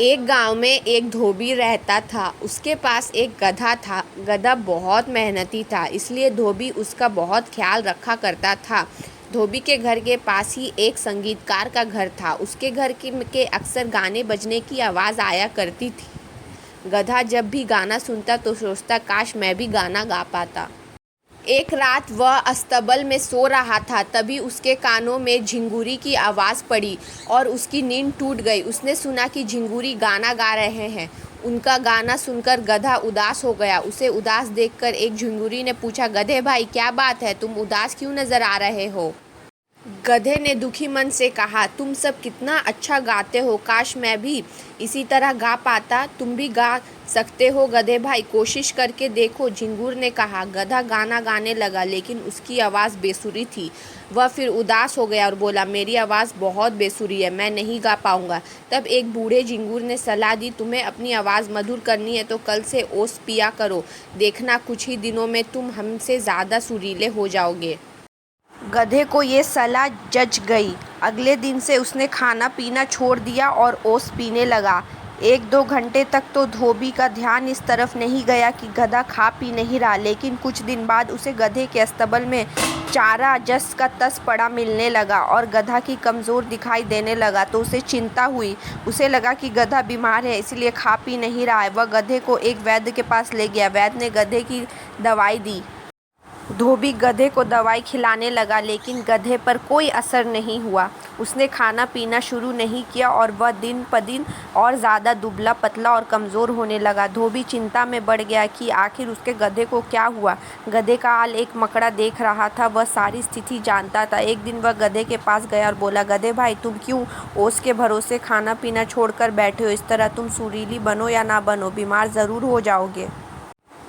एक गांव में एक धोबी रहता था। उसके पास एक गधा था। गधा बहुत मेहनती था, इसलिए धोबी उसका बहुत ख्याल रखा करता था। धोबी के घर के पास ही एक संगीतकार का घर था। उसके घर के अक्सर गाने बजने की आवाज़ आया करती थी। गधा जब भी गाना सुनता तो सोचता, काश मैं भी गाना गा पाता। एक रात वह अस्तबल में सो रहा था, तभी उसके कानों में झिंगुरी की आवाज़ पड़ी और उसकी नींद टूट गई। उसने सुना कि झिंगुरी गाना गा रहे हैं। उनका गाना सुनकर गधा उदास हो गया। उसे उदास देखकर एक झिंगुरी ने पूछा, गधे भाई, क्या बात है? तुम उदास क्यों नज़र आ रहे हो? गधे ने दुखी मन से कहा, तुम सब कितना अच्छा गाते हो, काश मैं भी इसी तरह गा पाता। तुम भी गा सकते हो गधे भाई, कोशिश करके देखो, झिंगुर ने कहा। गधा गाना गाने लगा, लेकिन उसकी आवाज़ बेसुरी थी। वह फिर उदास हो गया और बोला, मेरी आवाज़ बहुत बेसुरी है, मैं नहीं गा पाऊंगा। तब एक बूढ़े झिंगुर ने सलाह दी, तुम्हें अपनी आवाज़ मधुर करनी है तो कल से ओस पिया करो, देखना कुछ ही दिनों में तुम हमसे ज़्यादा सुरीले हो जाओगे। गधे को ये सलाह जच गई। अगले दिन से उसने खाना पीना छोड़ दिया और ओस पीने लगा। 1-2 घंटे तक तो धोबी का ध्यान इस तरफ नहीं गया कि गधा खा पी नहीं रहा, लेकिन कुछ दिन बाद उसे गधे के अस्तबल में चारा जस का तस पड़ा मिलने लगा और गधा की कमज़ोर दिखाई देने लगा। तो उसे चिंता हुई। उसे लगा कि गधा बीमार है, इसलिए खा पी नहीं रहा है। वह गधे को एक वैद्य के पास ले गया। वैद्य ने गधे की दवाई दी। धोबी गधे को दवाई खिलाने लगा, लेकिन गधे पर कोई असर नहीं हुआ। उसने खाना पीना शुरू नहीं किया और वह दिन प दिन और ज़्यादा दुबला पतला और कमज़ोर होने लगा। धोबी चिंता में पड़ गया कि आखिर उसके गधे को क्या हुआ। गधे का हाल एक मकड़ा देख रहा था, वह सारी स्थिति जानता था। एक दिन वह गधे के पास गया और बोला, गधे भाई, तुम क्यों ओस के भरोसे खाना पीना छोड़कर बैठे हो? इस तरह तुम सुरीली बनो या ना बनो, बीमार ज़रूर हो जाओगे।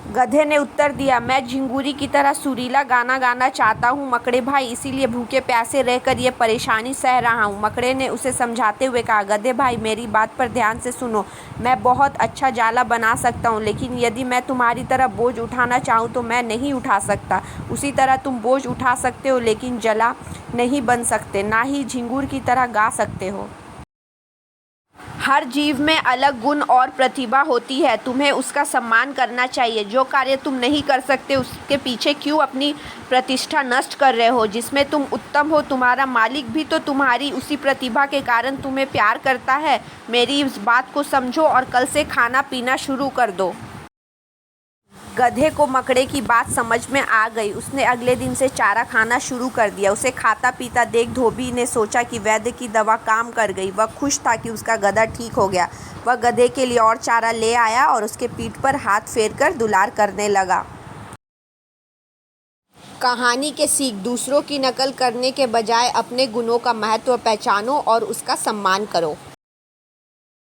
गधे ने उत्तर दिया, मैं झिंगुरी की तरह सुरीला गाना गाना चाहता हूँ मकड़े भाई, इसीलिए भूखे प्यासे रहकर ये परेशानी सह रहा हूँ। मकड़े ने उसे समझाते हुए कहा, गधे भाई, मेरी बात पर ध्यान से सुनो। मैं बहुत अच्छा जाला बना सकता हूँ, लेकिन यदि मैं तुम्हारी तरह बोझ उठाना चाहूँ तो मैं नहीं उठा सकता। उसी तरह तुम बोझ उठा सकते हो, लेकिन जला नहीं बन सकते, ना ही झिंगुर की तरह गा सकते हो। हर जीव में अलग गुण और प्रतिभा होती है, तुम्हें उसका सम्मान करना चाहिए। जो कार्य तुम नहीं कर सकते उसके पीछे क्यों अपनी प्रतिष्ठा नष्ट कर रहे हो? जिसमें तुम उत्तम हो, तुम्हारा मालिक भी तो तुम्हारी उसी प्रतिभा के कारण तुम्हें प्यार करता है। मेरी इस बात को समझो और कल से खाना पीना शुरू कर दो। गधे को मकड़े की बात समझ में आ गई। उसने अगले दिन से चारा खाना शुरू कर दिया। उसे खाता पीता देख धोबी ने सोचा कि वैद्य की दवा काम कर गई। वह खुश था कि उसका गधा ठीक हो गया। वह गधे के लिए और चारा ले आया और उसके पीठ पर हाथ फेरकर दुलार करने लगा। कहानी के सीख, दूसरों की नकल करने के बजाय अपने गुणों का महत्व पहचानो और उसका सम्मान करो।